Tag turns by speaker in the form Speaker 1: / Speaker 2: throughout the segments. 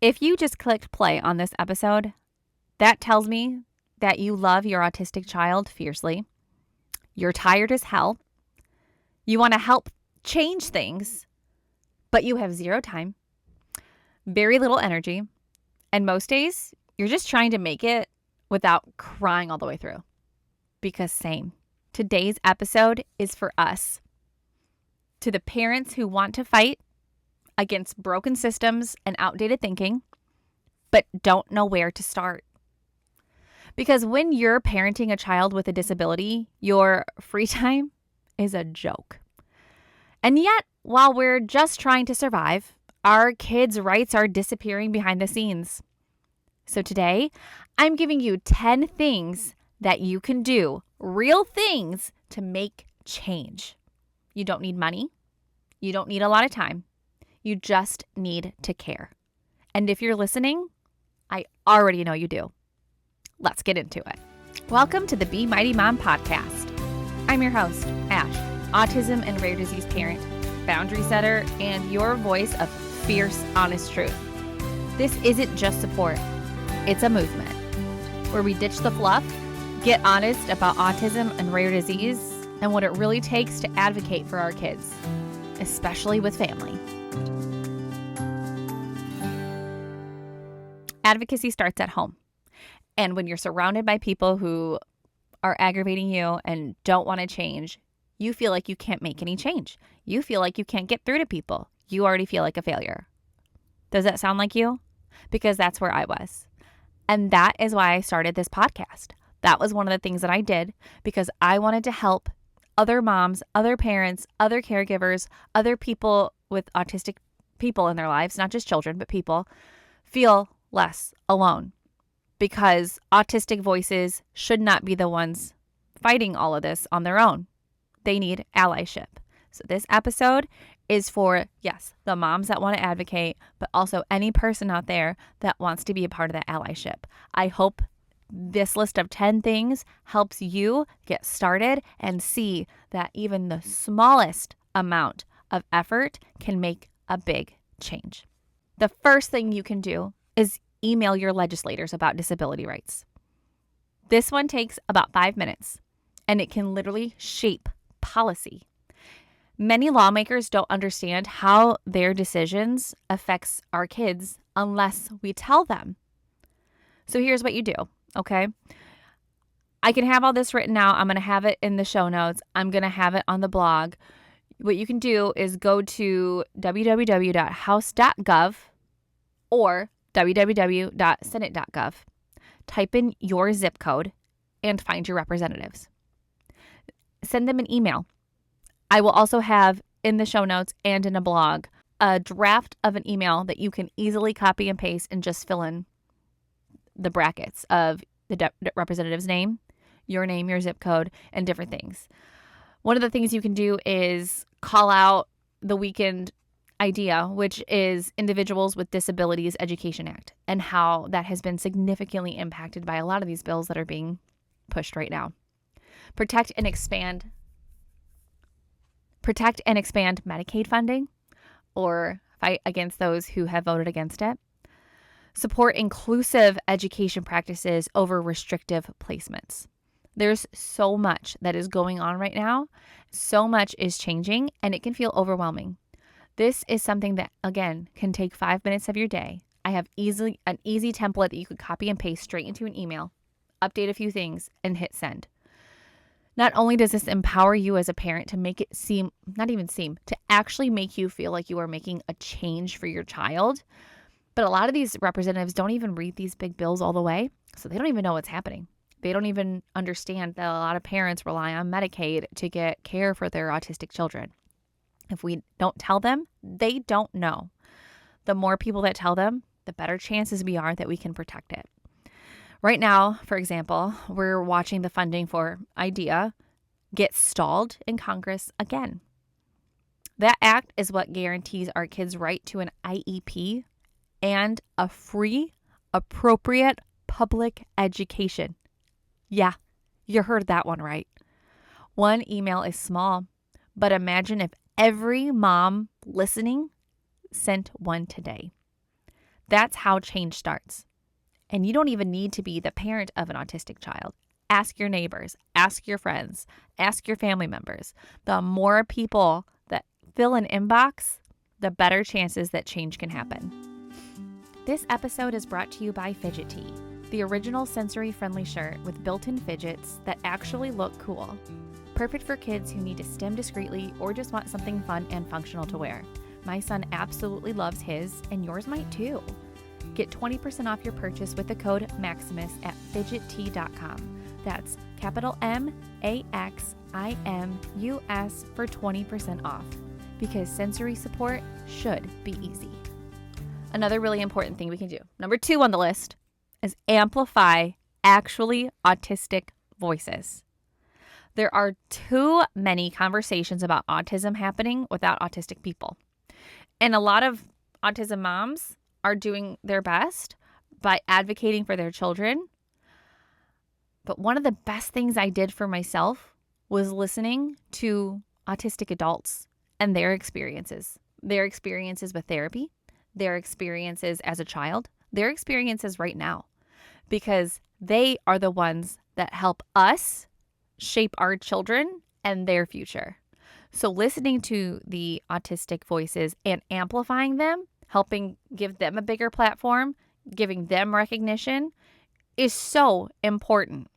Speaker 1: If you just clicked play on this episode, that tells me that you love your autistic child fiercely. You're tired as hell. You want to help change things, but you have zero time, very little energy, and most days you're just trying to make it without crying all the way through. Because same. Today's episode is for us. To the parents who want to fight against broken systems and outdated thinking, but don't know where to start. Because when you're parenting a child with a disability, your free time is a joke. And yet, while we're just trying to survive, our kids' rights are disappearing behind the scenes. So today, I'm giving you 10 things that you can do, real things to make change. You don't need money. You don't need a lot of time. You just need to care. And if you're listening, I already know you do. Let's get into it. Welcome to the Be Mighty Mom podcast. I'm your host, Ash, autism and rare disease parent, boundary setter, and your voice of fierce, honest truth. This isn't just support. It's a movement where we ditch the fluff, get honest about autism and rare disease, and what it really takes to advocate for our kids, especially with family. Advocacy starts at home. And when you're surrounded by people who are aggravating you and don't want to change, you feel like you can't make any change. You feel like you can't get through to people. You already feel like a failure. Does that sound like you? Because that's where I was. And that is why I started this podcast. That was one of the things that I did because I wanted to help other moms, other parents, other caregivers, other people with autistic people in their lives, not just children, but people, feel less alone. Because autistic voices should not be the ones fighting all of this on their own. They need allyship. So this episode is for, yes, the moms that want to advocate, but also any person out there that wants to be a part of that allyship. I hope this list of 10 things helps you get started and see that even the smallest amount of effort can make a big change. The first thing you can do is email your legislators about disability rights. This one takes about 5 minutes, and it can literally shape policy. Many lawmakers don't understand how their decisions affects our kids unless we tell them. So here's what you do, okay? I can have all this written out. I'm going to have it in the show notes. I'm going to have it on the blog. What you can do is go to www.house.gov or www.senate.gov. Type in your zip code and find your representatives. Send them an email. I will also have in the show notes and in a blog a draft of an email that you can easily copy and paste and just fill in the brackets of the representative's name, your zip code, and different things. One of the things you can do is call out the weekend idea, which is Individuals with Disabilities Education Act, and how that has been significantly impacted by a lot of these bills that are being pushed right now. Protect and expand Medicaid funding, or fight against those who have voted against it. Support inclusive education practices over restrictive placements. There's so much that is going on right now. So much is changing, and it can feel overwhelming. This is something that, again, can take 5 minutes of your day. I have an easy template that you could copy and paste straight into an email, update a few things, and hit send. Not only does this empower you as a parent to make it to actually make you feel like you are making a change for your child, but a lot of these representatives don't even read these big bills all the way, so they don't even know what's happening. They don't even understand that a lot of parents rely on Medicaid to get care for their autistic children. If we don't tell them, they don't know. The more people that tell them, the better chances we are that we can protect it. Right now, for example, we're watching the funding for IDEA get stalled in Congress again. That act is what guarantees our kids' right to an IEP and a free, appropriate public education. Yeah, you heard that one right. One email is small, but imagine if every mom listening sent one today. That's how change starts. And you don't even need to be the parent of an autistic child. Ask your neighbors, ask your friends, ask your family members. The more people that fill an inbox, the better chances that change can happen. This episode is brought to you by Fidget Tee, the original sensory-friendly shirt with built-in fidgets that actually look cool. Perfect for kids who need to stim discreetly or just want something fun and functional to wear. My son absolutely loves his, and yours might too. Get 20% off your purchase with the code MAXIMUS at fidgettee.com. That's capital MAXIMUS for 20% off, because sensory support should be easy. Another really important thing we can do, number 2 on the list, is amplify actually autistic voices. There are too many conversations about autism happening without autistic people. And a lot of autism moms are doing their best by advocating for their children. But one of the best things I did for myself was listening to autistic adults and their experiences with therapy, their experiences as a child, their experiences right now, because they are the ones that help us shape our children and their future. So listening to the autistic voices and amplifying them, helping give them a bigger platform, giving them recognition is so important.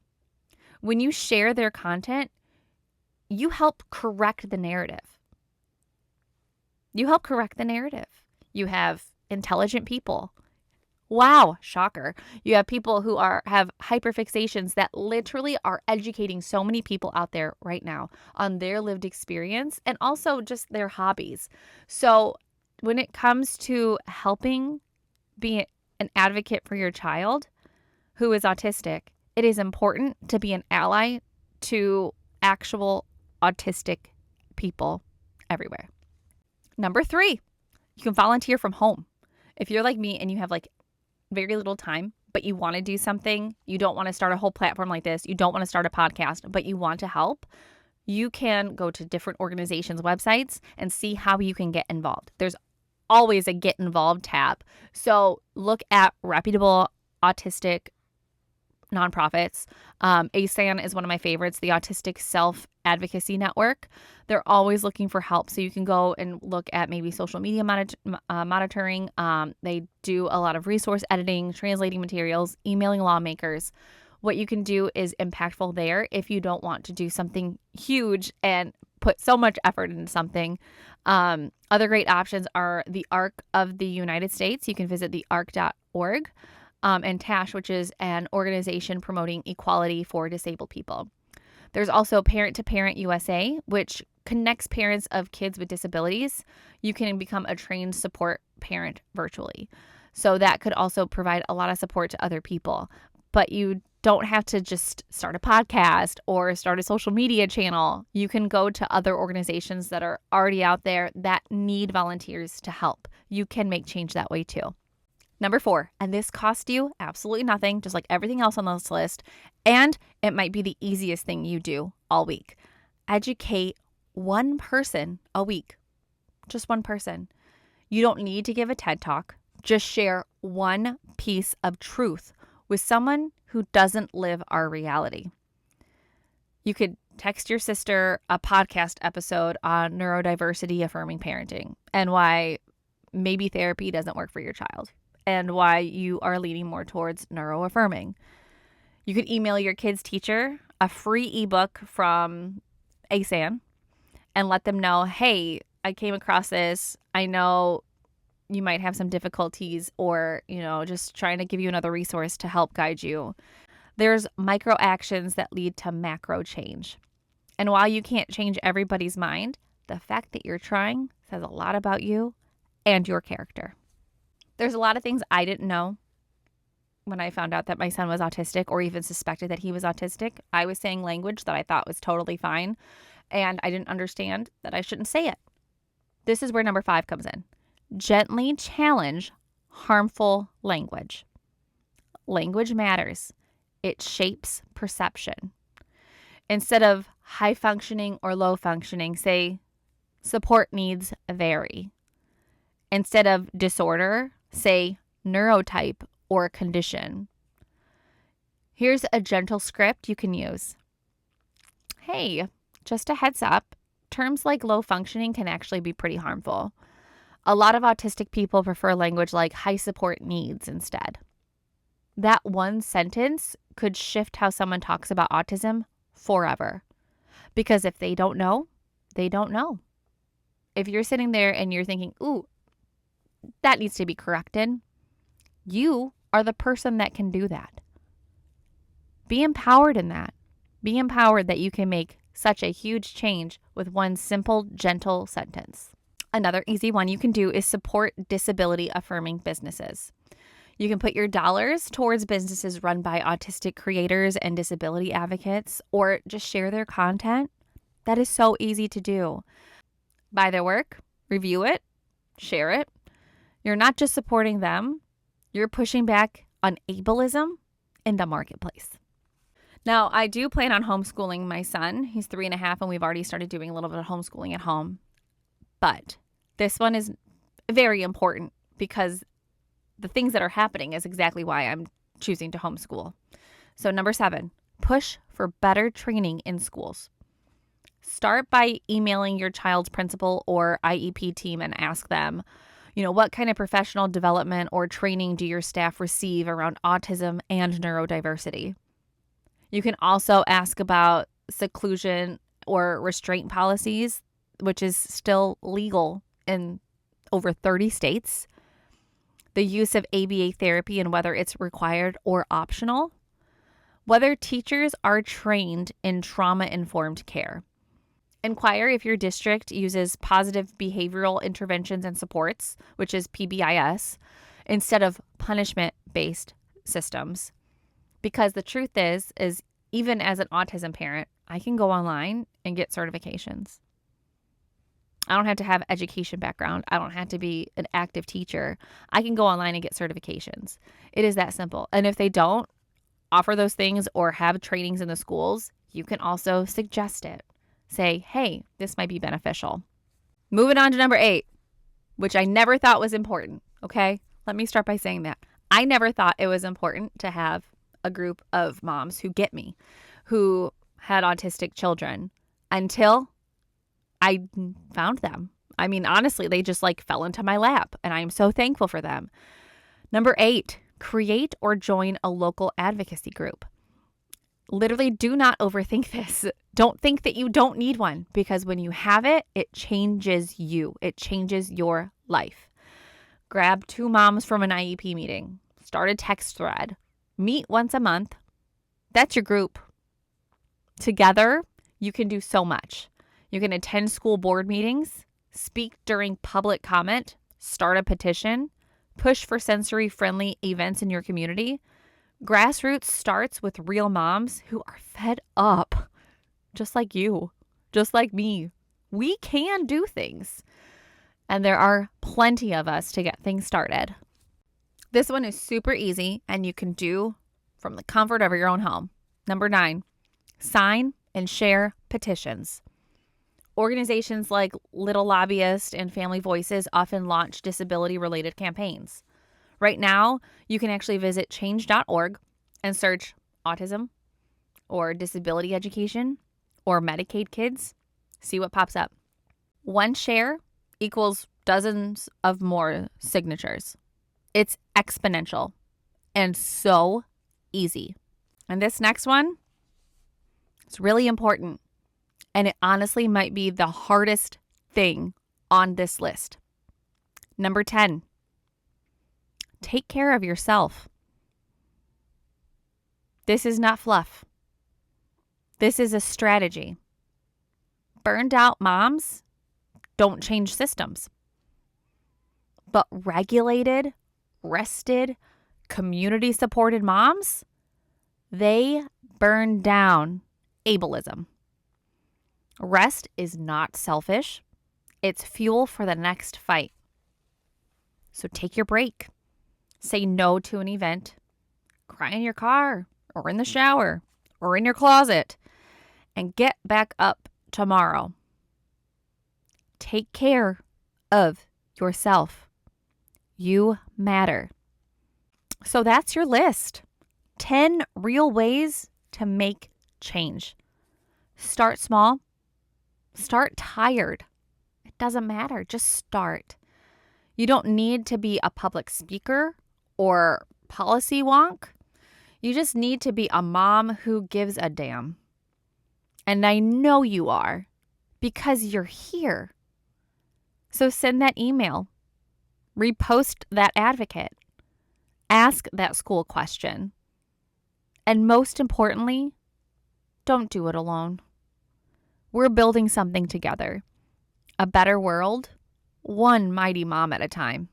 Speaker 1: When you share their content, you help correct the narrative. You have intelligent people. Wow, shocker. You have people who have hyperfixations that literally are educating so many people out there right now on their lived experience and also just their hobbies. So when it comes to helping be an advocate for your child who is autistic, it is important to be an ally to actual autistic people everywhere. Number 3, you can volunteer from home. If you're like me and you have very little time, but you want to do something, you don't want to start a whole platform like this, you don't want to start a podcast, but you want to help, you can go to different organizations' websites and see how you can get involved. There's always a Get Involved tab. So look at reputable autistic nonprofits. ASAN is one of my favorites, the Autistic Self-Advocacy Network. They're always looking for help. So you can go and look at maybe social media monitoring. They do a lot of resource editing, translating materials, emailing lawmakers. What you can do is impactful there if you don't want to do something huge and put so much effort into something. Other great options are the ARC of the United States. You can visit the arc.org. And TASH, which is an organization promoting equality for disabled people. There's also Parent to Parent USA, which connects parents of kids with disabilities. You can become a trained support parent virtually. So that could also provide a lot of support to other people. But you don't have to just start a podcast or start a social media channel. You can go to other organizations that are already out there that need volunteers to help. You can make change that way too. Number 4, and this costs you absolutely nothing, just like everything else on this list, and it might be the easiest thing you do all week. Educate one person a week, just one person. You don't need to give a TED Talk. Just share one piece of truth with someone who doesn't live our reality. You could text your sister a podcast episode on neurodiversity affirming parenting and why maybe therapy doesn't work for your child, and why you are leaning more towards neuroaffirming. You could email your kid's teacher a free ebook from ASAN and let them know, hey, I came across this. I know you might have some difficulties, or, just trying to give you another resource to help guide you. There's micro actions that lead to macro change. And while you can't change everybody's mind, the fact that you're trying says a lot about you and your character. There's a lot of things I didn't know when I found out that my son was autistic, or even suspected that he was autistic. I was saying language that I thought was totally fine, and I didn't understand that I shouldn't say it. This is where number 5 comes in. Gently challenge harmful language. Language matters. It shapes perception. Instead of high functioning or low functioning, say support needs vary. Instead of disorder, say neurotype, or condition. Here's a gentle script you can use. Hey, just a heads up, terms like low functioning can actually be pretty harmful. A lot of autistic people prefer language like high support needs instead. That one sentence could shift how someone talks about autism forever. Because if they don't know, they don't know. If you're sitting there and you're thinking, ooh, that needs to be corrected, you are the person that can do that. Be empowered in that. Be empowered that you can make such a huge change with one simple, gentle sentence. Another easy one you can do is support disability affirming businesses. You can put your dollars towards businesses run by autistic creators and disability advocates, or just share their content. That is so easy to do. Buy their work, review it, share it. You're not just supporting them, you're pushing back on ableism in the marketplace. Now, I do plan on homeschooling my son. He's 3.5, and we've already started doing a little bit of homeschooling at home. But this one is very important because the things that are happening is exactly why I'm choosing to homeschool. So 7, push for better training in schools. Start by emailing your child's principal or IEP team and ask them, what kind of professional development or training do your staff receive around autism and neurodiversity? You can also ask about seclusion or restraint policies, which is still legal in over 30 states. The use of ABA therapy and whether it's required or optional. Whether teachers are trained in trauma-informed care. Inquire if your district uses positive behavioral interventions and supports, which is PBIS, instead of punishment-based systems. Because the truth is even as an autism parent, I can go online and get certifications. I don't have to have education background. I don't have to be an active teacher. I can go online and get certifications. It is that simple. And if they don't offer those things or have trainings in the schools, you can also suggest it. Say, hey, this might be beneficial. Moving on to 8, which I never thought was important. Okay, let me start by saying that. I never thought it was important to have a group of moms who get me, who had autistic children, until I found them. I mean, honestly, they just fell into my lap, and I am so thankful for them. 8, create or join a local advocacy group. Literally, do not overthink this. Don't think that you don't need one, because when you have it, it changes you. It changes your life. Grab 2 moms from an IEP meeting. Start a text thread. Meet once a month. That's your group. Together, you can do so much. You can attend school board meetings, speak during public comment, start a petition, push for sensory-friendly events in your community. Grassroots starts with real moms who are fed up, just like you, just like me. We can do things, and there are plenty of us to get things started. This one is super easy, and you can do from the comfort of your own home. 9, sign and share petitions. Organizations like Little Lobbyist and Family Voices often launch disability-related campaigns. Right now, you can actually visit change.org and search autism or disability education or Medicaid kids. See what pops up. One share equals dozens of more signatures. It's exponential and so easy. And this next one, it's really important. And it honestly might be the hardest thing on this list. 10, take care of yourself. This is not fluff. This is a strategy. Burned out moms don't change systems. But regulated, rested, community-supported moms, they burn down ableism. Rest is not selfish. It's fuel for the next fight. So take your break. Say no to an event. Cry in your car or in the shower or in your closet and get back up tomorrow. Take care of yourself. You matter. So that's your list. 10 real ways to make change. Start small. Start tired. It doesn't matter. Just start. You don't need to be a public speaker or policy wonk. You just need to be a mom who gives a damn. And I know you are because you're here. So send that email. Repost that advocate. Ask that school question. And most importantly, don't do it alone. We're building something together. A better world, one mighty mom at a time.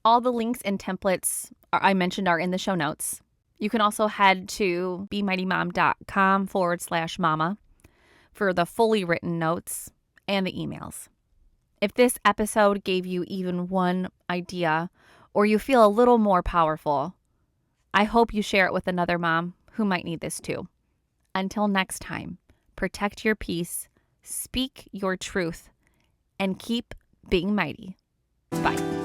Speaker 1: All the links and templates I mentioned are in the show notes. You can also head to bemightymom.com/mama for the fully written notes and the emails. If this episode gave you even one idea or you feel a little more powerful, I hope you share it with another mom who might need this too. Until next time, protect your peace, speak your truth, and keep being mighty. Bye.